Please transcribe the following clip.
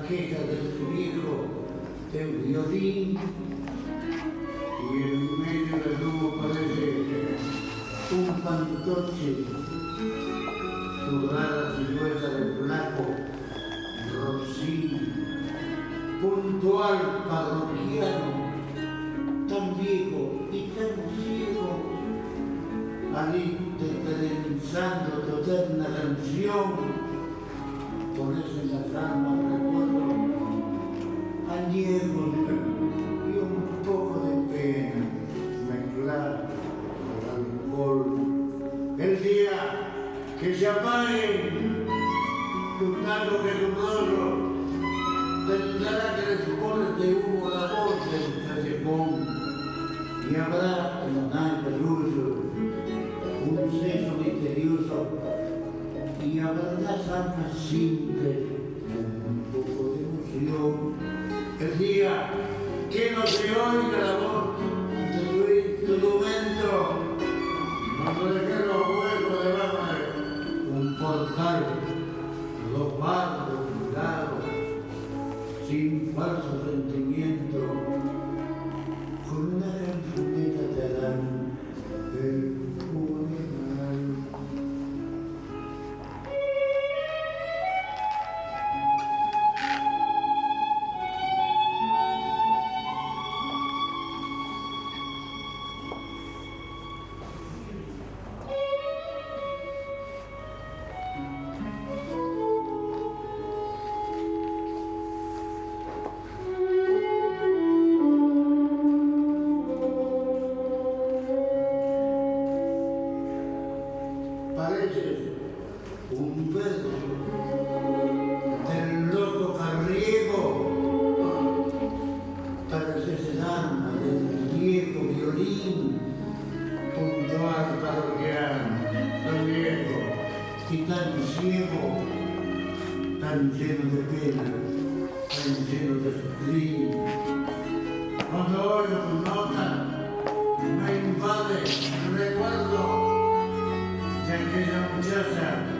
queja de su viejo de un violín y en medio del humo parece un fantoche, su rara silueta de flaco, rosín, puntual parroquiano, tan viejo y tan ciego, ahí trenzando tu eterna canción. Por eso en las almas recuerdo añejos y un poco de pena mezclar con alcohol. El día que se apague tu canto quejumbroso tendrá que les de humo la voz del callejón y habrá en los naipes rusos un seso misterioso y habrá las almas simples con un poco de emoción. El día que no se oiga la voz de tu instrumento, cuando dejé los huecos debajo de un portal, los barcos jurados, sin falso sentimiento, con una cancioneta te harán el funeral. Parece un verso del loco Carriego, parece ese alma del viejo violín, puntual parroquiano, tan viejo y tan ciego, tan lleno de pena, tan lleno de spleen. Cuando oigo tu nota, me invade el recuerdo de aquella muchacha